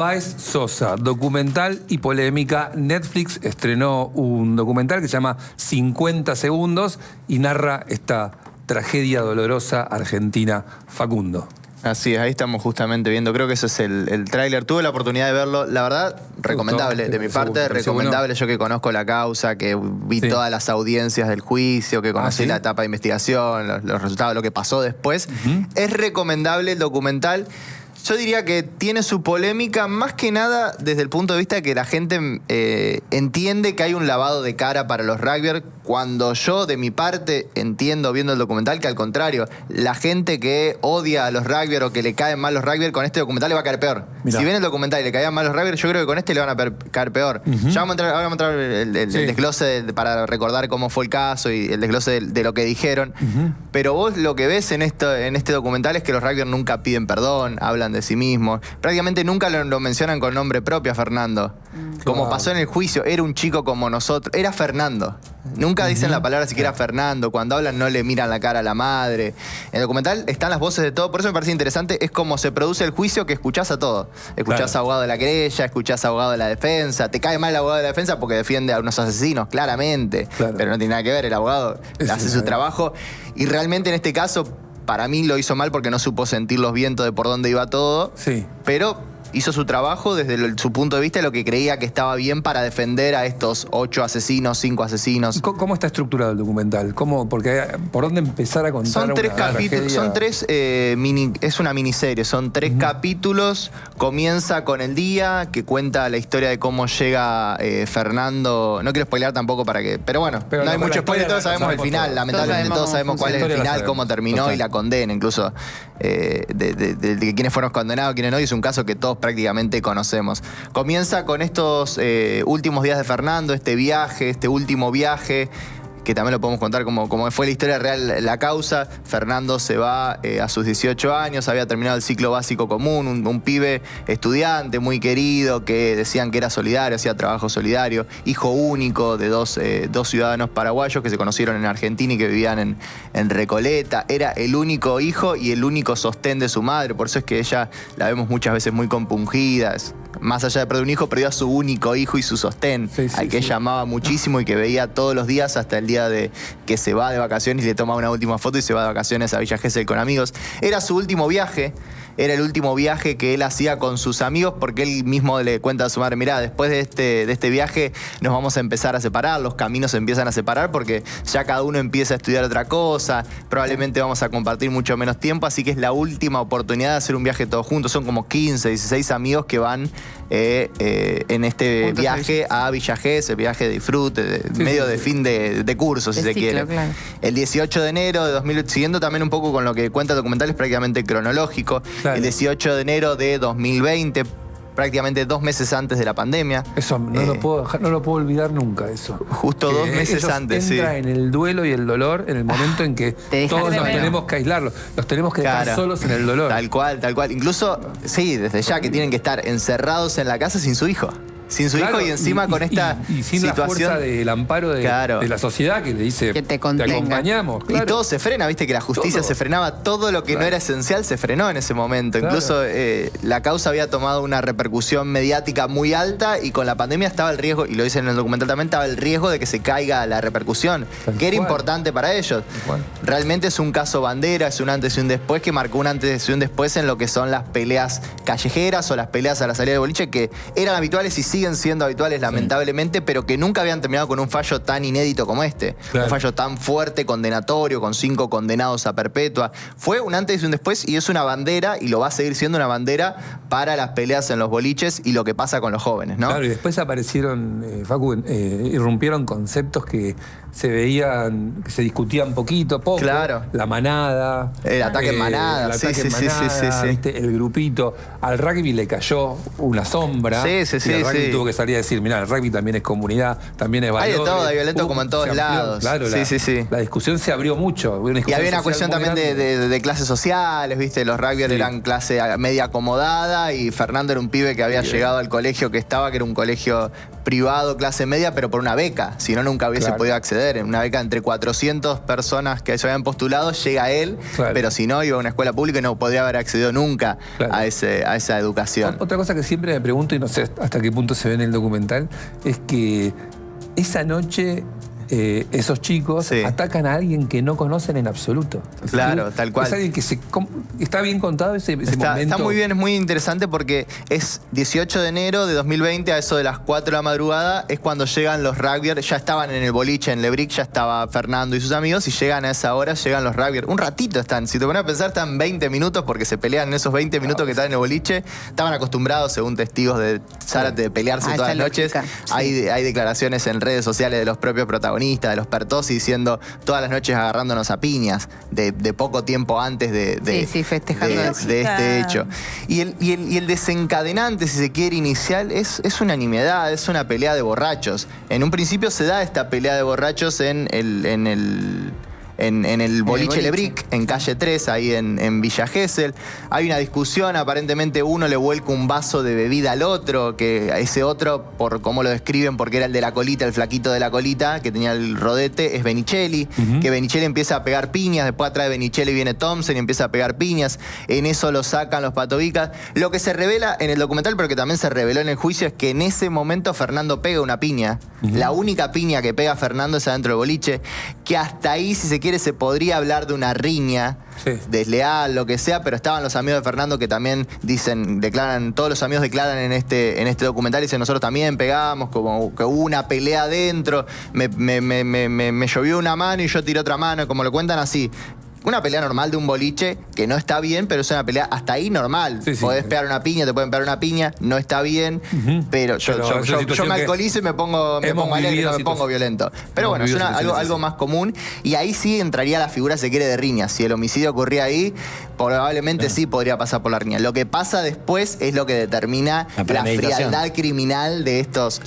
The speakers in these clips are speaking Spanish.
Baez Sosa, documental y polémica. Netflix estrenó un documental que se llama 50 segundos y narra esta tragedia dolorosa argentina. Facundo. Así es, ahí estamos justamente viendo, creo que ese es el tráiler. Tuve la oportunidad de verlo, la verdad, recomendable. De mi parte, recomendable. Bueno. Yo que conozco la causa, que vi todas las audiencias del juicio, que conocí la etapa de investigación, los resultados, lo que pasó después. Es recomendable el documental. Yo diría que tiene su polémica más que nada desde el punto de vista de que la gente entiende que hay un lavado de cara para los rugbyers, cuando yo de mi parte entiendo viendo el documental que al contrario, la gente que odia a los rugbyers o que le caen mal los rugbyers con este documental le va a caer peor. Mirá. Si ven el documental y le caían mal los rugbyers, yo creo que con este le van a caer peor. Ya vamos a entrar el desglose para recordar cómo fue el caso y el desglose de lo que dijeron. Pero vos lo que ves en este documental es que los rugbyers nunca piden perdón, hablan de sí mismos. Prácticamente nunca lo mencionan con nombre propio a Fernando. Como pasó en el juicio, era un chico como nosotros. Era Fernando. Nunca dicen la palabra siquiera Fernando. Cuando hablan no le miran la cara a la madre. En el documental están las voces de todo. Por eso me parece interesante. Es como se produce el juicio, que escuchás a todo. Escuchás a abogado de la querella, escuchás a abogado de la defensa. Te cae mal el abogado de la defensa porque defiende a unos asesinos, claramente. Pero no tiene nada que ver. El abogado hace su trabajo. Y realmente en este caso, para mí lo hizo mal porque no supo sentir los vientos de por dónde iba todo. Pero hizo su trabajo desde su punto de vista de lo que creía que estaba bien para defender a estos 8 asesinos, 5 asesinos. ¿Cómo está estructurado el documental? Porque ¿por dónde empezar a contar? Son 3 capítulos, son 3 es una miniserie, son 3 capítulos. Comienza con el día, que cuenta la historia de cómo llega Fernando. No quiero spoilear tampoco para que. Pero bueno, no hay mucho spoiler, todos sabemos el final. Lamentablemente todos sabemos cuál es el final, cómo terminó y la condena, incluso de quiénes fueron condenados, quiénes no. Y es un caso que todos prácticamente conocemos. Comienza con estos últimos días de Fernando, este último viaje, que también lo podemos contar como fue la historia real, la causa. Fernando se va a sus 18 años, había terminado el ciclo básico común, un pibe estudiante muy querido, que decían que era solidario, hacía trabajo solidario, hijo único de dos ciudadanos paraguayos que se conocieron en Argentina y que vivían en Recoleta. Era el único hijo y el único sostén de su madre, por eso es que ella la vemos muchas veces muy compungida. Más allá de perder un hijo, perdió a su único hijo y su sostén, al que ella amaba muchísimo y que veía todos los días hasta el día de que se va de vacaciones y le toma una última foto y se va de vacaciones a Villa Gesell con amigos. Era su último viaje, era el último viaje que él hacía con sus amigos, porque él mismo le cuenta a su madre: mirá, después de este viaje nos vamos a empezar a separar, los caminos se empiezan a separar porque ya cada uno empieza a estudiar otra cosa, probablemente vamos a compartir mucho menos tiempo, así que es la última oportunidad de hacer un viaje todos juntos. Son como 15, 16 amigos que van en este viaje a Villa Gesell, viaje de disfrute, medio de fin de curso, si se quiere. Claro. El 18 de enero de 2008, siguiendo también un poco con lo que cuenta el documental, es prácticamente cronológico. El 18 de enero de 2020, prácticamente 2 meses antes de la pandemia. Eso no lo puedo olvidar nunca, eso. Justo 2 meses antes, entra en el duelo y el dolor en el momento en que todos nos tenemos que aislarlos, los tenemos que dejar solos en el dolor. Tal cual, tal cual. Incluso, desde ya que tienen que estar encerrados en la casa sin su hijo. Sin su hijo y encima con esta y sin situación, la fuerza del amparo de la sociedad que le dice que te acompañamos. Y todo se frena, viste que la justicia se frenaba, todo lo que no era esencial se frenó en ese momento. Incluso la causa había tomado una repercusión mediática muy alta y con la pandemia estaba el riesgo, y lo dicen en el documental también, estaba el riesgo de que se caiga la repercusión, que era importante para ellos. Realmente es un caso bandera, es un antes y un después, que marcó un antes y un después en lo que son las peleas callejeras o las peleas a la salida de boliche, que eran habituales y siguen siendo habituales lamentablemente, pero que nunca habían terminado con un fallo tan inédito como este. Un fallo tan fuerte, condenatorio, con 5 condenados a perpetua. Fue un antes y un después, y es una bandera, y lo va a seguir siendo una bandera para las peleas en los boliches y lo que pasa con los jóvenes, ¿no? Claro, y después aparecieron, Facu, irrumpieron conceptos que se veían, que se discutían poco. Claro. La manada. El ataque en manada. El ataque en manada, el grupito. Al rugby le cayó una sombra. Sí. Sí. tuvo que salir a decir, mirá, el rugby también es comunidad, también es valor. Hay de todo, hay violento como en todos lados. Claro, Sí. la discusión se abrió mucho. Y había una cuestión también de clases sociales, ¿viste? Los rugbyers eran clase media acomodada y Fernando era un pibe que había llegado al colegio que estaba, que era un colegio privado, clase media, pero por una beca. Si no, nunca hubiese podido acceder. En una beca entre 400 personas que se habían postulado, llega él, pero si no, iba a una escuela pública y no podría haber accedido nunca a esa educación. Otra cosa que siempre me pregunto, y no sé hasta qué punto se ve en el documental, es que esa noche esos chicos atacan a alguien que no conocen en absoluto. Claro, tal cual. Es alguien que está bien contado ese momento. Está muy bien, es muy interesante porque es 18 de enero de 2020, a eso de las 4 de la madrugada, es cuando llegan los rugbyers, ya estaban en el boliche en Lebric, ya estaba Fernando y sus amigos, y llegan a esa hora, llegan los rugbyers. Un ratito están, si te pones a pensar, están 20 minutos porque se pelean en esos 20 minutos que están en el boliche. Estaban acostumbrados, según testigos de Zárate, de pelearse todas las noches. Hay declaraciones en redes sociales de los propios protagonistas, de los Pertossi, diciendo todas las noches agarrándonos a piñas, de poco tiempo antes de este hecho. Y el desencadenante, si se quiere, inicial, es una nimiedad, es una pelea de borrachos. En un principio se da esta pelea de borrachos en el boliche Lebric, en calle 3, ahí en Villa Gesell. Hay una discusión, aparentemente uno le vuelca un vaso de bebida al otro, que ese otro, por cómo lo describen, porque era el de la colita, el flaquito de la colita, que tenía el rodete, es Benicelli, que Benicelli empieza a pegar piñas, después atrás de Benicelli viene Thompson y empieza a pegar piñas, en eso lo sacan los patovicas. Lo que se revela en el documental, pero que también se reveló en el juicio, es que en ese momento Fernando pega una piña. La única piña que pega Fernando es adentro del boliche, que hasta ahí, si se quiere, se podría hablar de una riña desleal, lo que sea, pero estaban los amigos de Fernando que también declaran, todos los amigos declaran en este documental, dicen, nosotros también pegamos, como que hubo una pelea adentro, me llovió una mano y yo tiré otra mano, como lo cuentan así. Una pelea normal de un boliche, que no está bien, pero es una pelea hasta ahí normal. Podés pegar una piña, te pueden pegar una piña, no está bien, pero yo me alcoholizo y me pongo alegre, no me pongo violento. Pero bueno, es algo más común, y ahí sí entraría la figura, se quiere, de riña. Si el homicidio ocurría ahí, probablemente sí podría pasar por la riña. Lo que pasa después es lo que determina la frialdad criminal de estos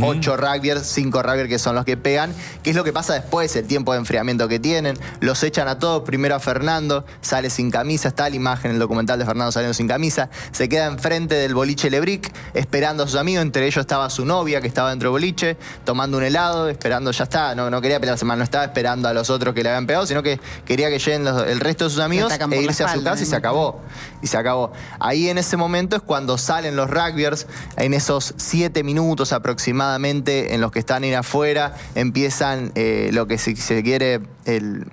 8 rugbyers, 5 rugbyers que son los que pegan, que es lo que pasa después, el tiempo de enfriamiento que tienen. Los echan a todos, primero a Fernando, sale sin camisa, está la imagen en el documental de Fernando saliendo sin camisa, se queda enfrente del boliche Lebric, esperando a sus amigos, entre ellos estaba su novia que estaba dentro del boliche, tomando un helado, esperando, ya está, no quería pelearse más, no estaba esperando a los otros que le habían pegado, sino que quería que lleguen el resto de sus amigos e irse a su casa, y se acabó. Ahí en ese momento es cuando salen los rugbyers, en esos 7 minutos aproximadamente en los que están ahí afuera, empiezan lo que se quiere,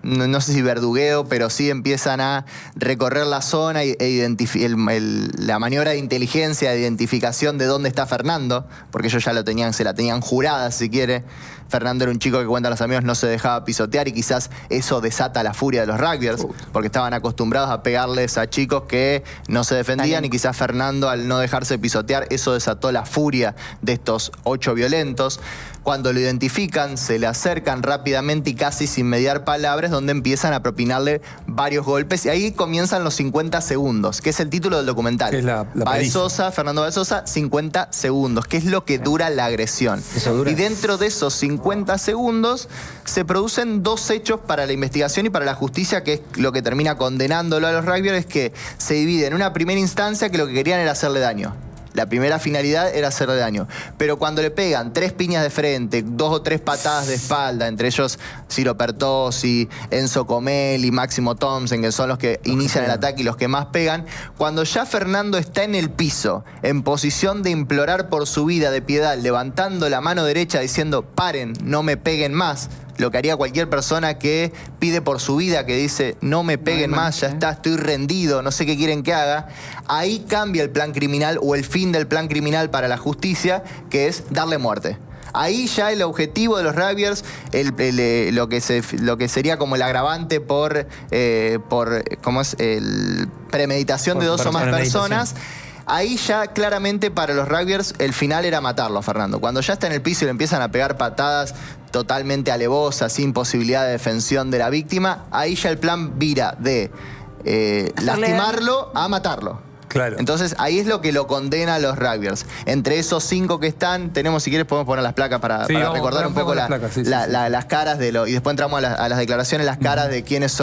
no sé si verdugueo, pero sí empiezan a recorrer la zona la maniobra de inteligencia, de identificación de dónde está Fernando, porque ellos ya se la tenían jurada, si quiere. Fernando era un chico que, cuentan los amigos, no se dejaba pisotear, y quizás eso desata la furia de los rugbyers, porque estaban acostumbrados a pegarles a chicos que no se defendían, y quizás Fernando, al no dejarse pisotear, eso desató la furia de estos 8 violentos. Cuando lo identifican, se le acercan rápidamente y casi sin mediar palabras, donde empiezan a propinarle varios golpes, y ahí comienzan los 50 segundos, que es el título del documental. Es Fernando Valsosa, 50 segundos, que es lo que dura la agresión. Y dentro de esos 50 segundos se producen 2 hechos para la investigación y para la justicia, que es lo que termina condenándolo a los rugbyers, es que se divide en una primera instancia que lo que querían era hacerle daño. La primera finalidad era hacerle daño. Pero cuando le pegan 3 piñas de frente, 2 o 3 patadas de espalda, entre ellos Ciro Pertossi, Enzo Comelli, Máximo Thompson, que son los que inician el ataque y los que más pegan, cuando ya Fernando está en el piso, en posición de implorar por su vida, de piedad, levantando la mano derecha diciendo, paren, no me peguen más, lo que haría cualquier persona que pide por su vida, que dice, no me peguen más, ya está, estoy rendido, no sé qué quieren que haga. Ahí cambia el plan criminal, o el fin del plan criminal para la justicia, que es darle muerte. Ahí ya el objetivo de los rugbyers, lo que sería como el agravante por ¿cómo es? Premeditación de 2 o más personas. Ahí ya claramente para los rugbyers el final era matarlo a Fernando. Cuando ya está en el piso y le empiezan a pegar patadas totalmente alevosas, sin posibilidad de defensión de la víctima, ahí ya el plan vira de lastimarlo a matarlo. Claro. Entonces ahí es lo que lo condena a los rugbyers. Entre esos 5 que están, tenemos, si quieres, podemos poner las placas para recordar un poco las caras de y después entramos a las declaraciones, las caras de quién es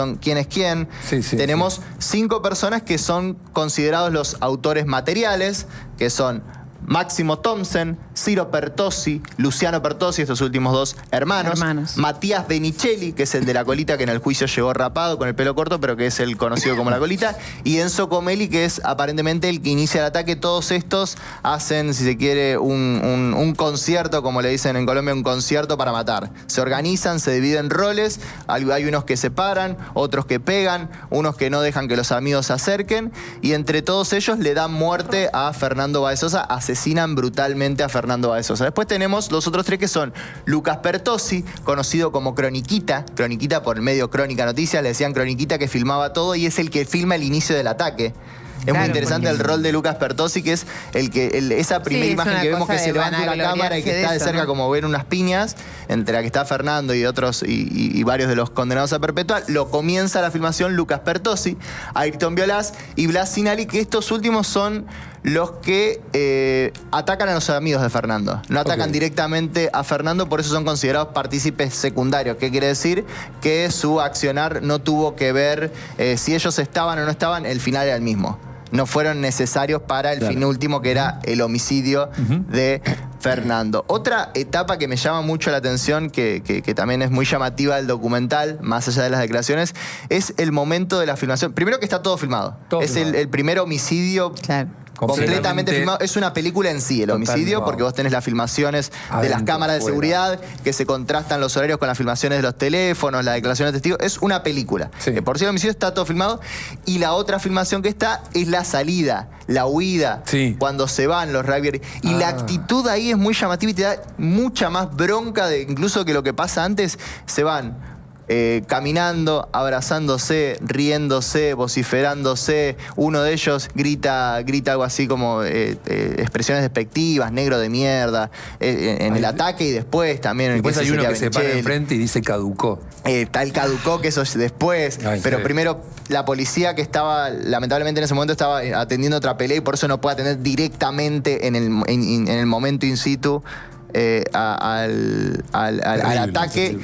quién. Tenemos 5 personas que son considerados los autores materiales, que son Máximo Thomsen, Ciro Pertossi, Luciano Pertossi, estos últimos 2 hermanos. Matías Benicelli, que es el de la colita, que en el juicio llegó rapado con el pelo corto, pero que es el conocido como la colita. Y Enzo Comelli, que es aparentemente el que inicia el ataque. Todos estos hacen, si se quiere, un concierto, como le dicen en Colombia, un concierto para matar. Se organizan, se dividen roles. Hay unos que se paran, otros que pegan, unos que no dejan que los amigos se acerquen. Y entre todos ellos le dan muerte a Fernando Báez Sosa. Asesinan brutalmente a Fernando Báez Sosa. Después tenemos los otros 3 que son Lucas Pertossi, conocido como Croniquita por el medio Crónica Noticias, le decían Croniquita, que filmaba todo y es el que filma el inicio del ataque. Es muy interesante el rol de Lucas Pertossi, que es esa primera imagen que vemos que se levanta una cámara y que está de cerca, ¿no? Como ver unas piñas, entre la que está Fernando y otros y varios de los condenados a perpetua. Lo comienza la filmación Lucas Pertossi, Ayrton Violás y Blas Sinali, que estos últimos son los que atacan a los amigos de Fernando. No atacan directamente a Fernando, por eso son considerados partícipes secundarios. ¿Qué quiere decir? Que su accionar no tuvo que ver si ellos estaban o no estaban, el final era el mismo. No fueron necesarios para el fin último, que era el homicidio de Fernando. Otra etapa que me llama mucho la atención, que también es muy llamativa del documental, más allá de las declaraciones, es el momento de la filmación. Primero que está todo filmado. Es el primer homicidio completamente filmado. Es una película en sí, el homicidio, porque vos tenés las filmaciones de las cámaras de seguridad, que se contrastan los horarios con las filmaciones de los teléfonos, las declaraciones de testigos. Es una película. Por sí el homicidio está todo filmado. Y la otra filmación que está es la salida, la huida, cuando se van los rugbyers. Y la actitud ahí es muy llamativa y te da mucha más bronca incluso que lo que pasa antes. Se van caminando, abrazándose, riéndose, vociferándose. Uno de ellos grita algo así como expresiones despectivas, negro de mierda, en el ataque y después también. Después hay uno que se para enfrente y dice caducó. Tal caducó, que eso es después. Pero primero la policía, que estaba, lamentablemente en ese momento estaba atendiendo otra pelea y por eso no puede atender directamente en el momento in situ al ataque.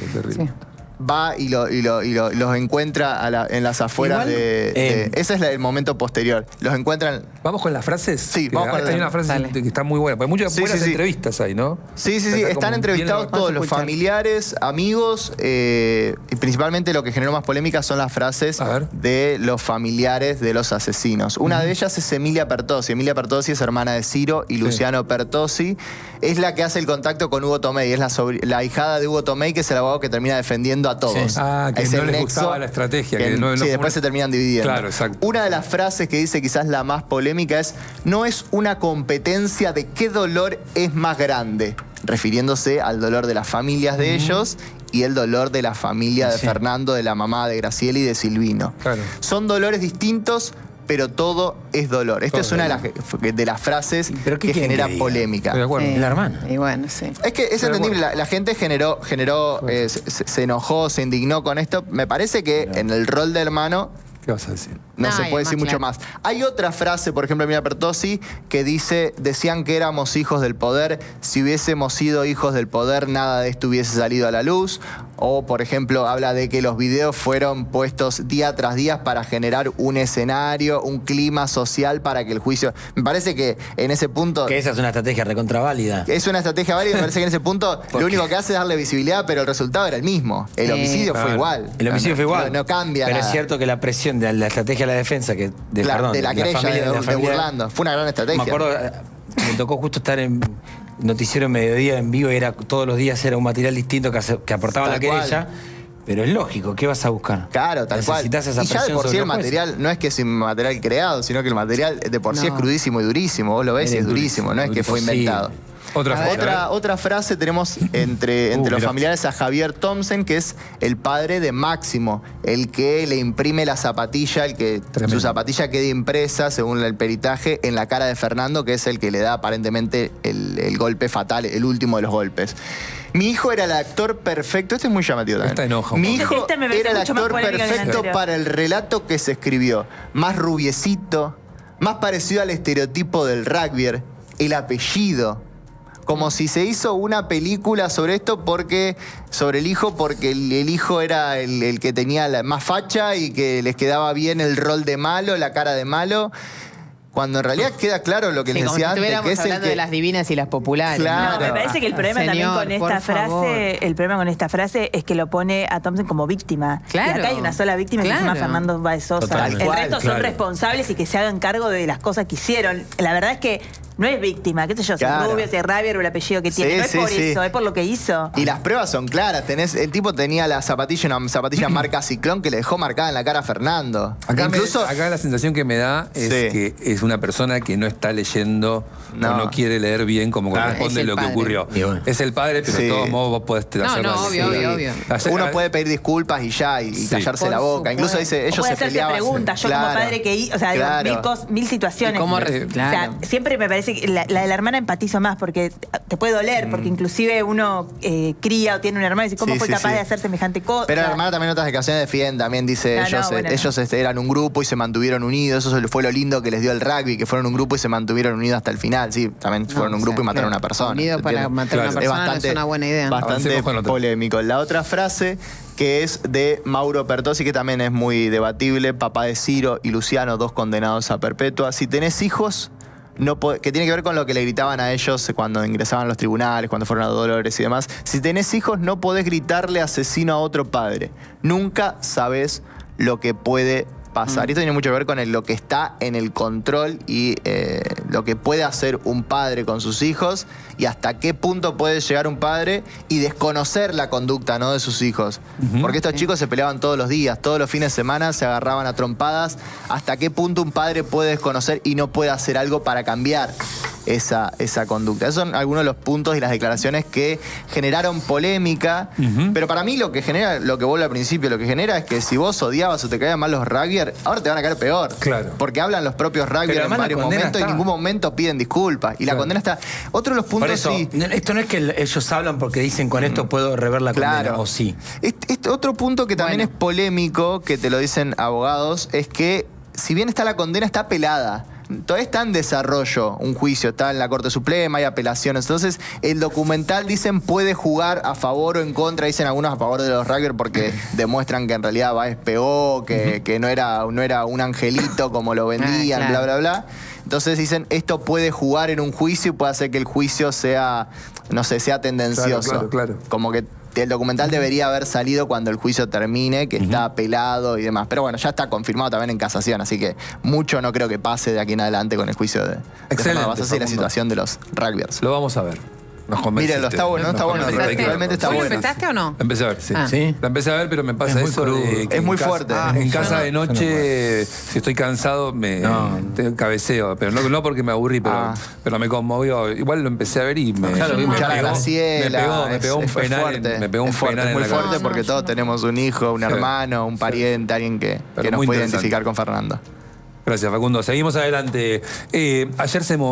Va y los encuentra en las afueras ese es el momento posterior. Los encuentran. ¿Vamos con las frases? Sí, vamos con hay una frase que está muy buena. Porque hay muchas buenas entrevistas ahí, ¿no? Sí. Están entrevistados todos los familiares, amigos, y principalmente lo que generó más polémica son las frases de los familiares de los asesinos. Una de ellas es Emilia Pertossi. Emilia Pertossi es hermana de Ciro y Luciano Pertossi. Es la que hace el contacto con Hugo Tomei. Es la ahijada de Hugo Tomei, que es el abogado que termina defendiendo a todos. Que no les gustaba la estrategia. Después se terminan dividiendo. Claro, exacto. Una de las frases que dice, quizás la más polémica, es: no es una competencia de qué dolor es más grande, refiriéndose al dolor de las familias de ellos y el dolor de la familia de Fernando, de la mamá de Graciela y de Silvino. Son dolores distintos, pero todo es dolor. Esta es una de las frases que genera polémica. La hermana. Y bueno, sí. Es que es entendible, la gente se enojó, se indignó con esto. Me parece que en el rol de hermano... ¿Qué vas a decir? No se puede decir mucho más. Hay otra frase, por ejemplo, de Emilia Pertossi, que dice: decían que éramos hijos del poder, si hubiésemos sido hijos del poder, nada de esto hubiese salido a la luz. O, por ejemplo, habla de que los videos fueron puestos día tras día para generar un escenario, un clima social para que el juicio... Me parece que en ese punto... Que esa es una estrategia recontraválida. Es una estrategia válida, me parece que en ese punto lo único que hace es darle visibilidad, pero el resultado era el mismo. El homicidio fue igual. El homicidio fue igual. No cambia pero nada. es cierto que la presión de la estrategia de la defensa, que de la querella de Burlando, fue una gran estrategia. Me acuerdo, me tocó justo estar en Noticiero Mediodía en vivo, y era todos los días era un material distinto que aportaba la querella. Pero es lógico, ¿qué vas a buscar? Claro, tal cual. Necesitas esa presión. Y ya de por sí el material no es que es un material creado, sino que el material de por sí es crudísimo y durísimo. Vos lo ves y es durísimo, no es que fue inventado. Otra frase tenemos entre los familiares a Javier Thomsen, que es el padre de Máximo, el que le imprime la zapatilla, su zapatilla queda impresa, según el peritaje, en la cara de Fernando, que es el que le da aparentemente el golpe fatal, el último de los golpes. Mi hijo era el actor perfecto. Este es muy llamativo también. Mi hijo era el actor perfecto para el relato que se escribió. Más rubiecito, Más parecido al estereotipo del rugby, el apellido. Como si se hizo una película sobre esto sobre el hijo, porque el hijo era el que tenía la más facha y que les quedaba bien el rol de malo, la cara de malo. Cuando en realidad queda claro lo que les decía antes, que es hablando de las divinas y las populares. Claro. No, me parece que el problema también con esta frase, el problema con esta frase es que lo pone a Thompson como víctima. Claro. Y acá hay una sola víctima que se llama Fernando Báez Sosa. Totalmente. El resto son responsables y que se hagan cargo de las cosas que hicieron. La verdad es que no es víctima, qué sé yo, si es rubio, si es rabia o el apellido que tiene. No es por eso, es por lo que hizo. Y las pruebas son claras. El tipo tenía la zapatilla, una zapatilla marca Ciclón que le dejó marcada en la cara a Fernando. Acá, Incluso, acá la sensación que me da es que es una persona que no está leyendo o no quiere leer bien como corresponde lo que ocurrió. Bueno. Es el padre, pero de todos modos vos podés hacerlo. Obvio. Uno puede pedir disculpas y ya, y callarse la boca. Incluso dice, ellos se peleaban. Preguntas, yo como padre que o sea, mil situaciones. ¿Cómo O sea, siempre me parece que la de la hermana empatizo más porque te puede doler, porque inclusive uno cría o tiene un hermano y dice, ¿cómo fue capaz de hacer semejante cosa? Pero la hermana también en otras declaraciones defiende, también dice, ellos eran un grupo y se mantuvieron unidos, eso fue lo lindo que les dio el rugby, que fueron un grupo y se mantuvieron unidos hasta el final. Sí, también fueron un grupo y mataron a una persona. Unidos para matar a una persona es una buena idea. Bastante polémico. La otra frase que es de Mauro Pertossi, que también es muy debatible, papá de Ciro y Luciano, 2 condenados a perpetua. Si tenés hijos, que tiene que ver con lo que le gritaban a ellos cuando ingresaban a los tribunales, cuando fueron a Dolores y demás. Si tenés hijos, no podés gritarle asesino a otro padre. Nunca sabés lo que puede pasar. Y esto tiene mucho que ver con lo que está en el control y lo que puede hacer un padre con sus hijos y hasta qué punto puede llegar un padre y desconocer la conducta, ¿no?, de sus hijos. Porque estos chicos se peleaban todos los días, todos los fines de semana se agarraban a trompadas. ¿Hasta qué punto un padre puede desconocer y no puede hacer algo para cambiar esa conducta? Esos son algunos de los puntos y las declaraciones que generaron polémica. Pero para mí lo que genera, lo que vuelvo al principio, lo que genera es que si vos odiabas o te caían mal los rugbyers, ahora te van a caer peor. Claro. Porque hablan los propios rugbyers en varios momentos y en ningún momento piden disculpas. Y la condena está. Otro de los puntos. Por eso, esto no es que ellos hablan porque dicen con esto puedo rever la condena, o sí. Otro punto que también es polémico, que te lo dicen abogados, es que si bien está la condena, está apelada. Todavía está en desarrollo un juicio, está en la Corte Suprema, hay apelaciones. Entonces, el documental, dicen, puede jugar a favor o en contra. Dicen algunos a favor de los rugbyers porque demuestran que en realidad Báez pegó, que no era un angelito como lo vendían, bla, bla, bla. Entonces dicen, esto puede jugar en un juicio y puede hacer que el juicio sea, no sé, sea tendencioso. Claro. Como que el documental debería haber salido cuando el juicio termine, que está apelado y demás. Pero bueno, ya está confirmado también en casación, así que mucho no creo que pase de aquí en adelante con el juicio de Excelente, Basasi y la situación de los rugbyers. Lo vamos a ver. Nos convenciste. Mírenlo, está bueno, está bueno. Realmente está bueno. ¿Empezaste o no? La empecé a ver, sí. ¿Sí? La empecé a ver, pero me pasa Es muy eso crudo. de que Es muy en casa- fuerte. En casa de noche, si estoy cansado, te cabeceo. Pero no porque me aburrí, pero me conmovió. Igual lo empecé a ver y me Ya lo vimos. Chara Graciela, me pegó un fue penal. fuerte. Me pegó un Es fuerte, penal es en muy la fuerte cabeza. porque todos tenemos un hijo, un hermano, un pariente, alguien que Pero nos muy puede interesante. identificar con Fernando. Gracias, Facundo. Seguimos adelante. Ayer se movió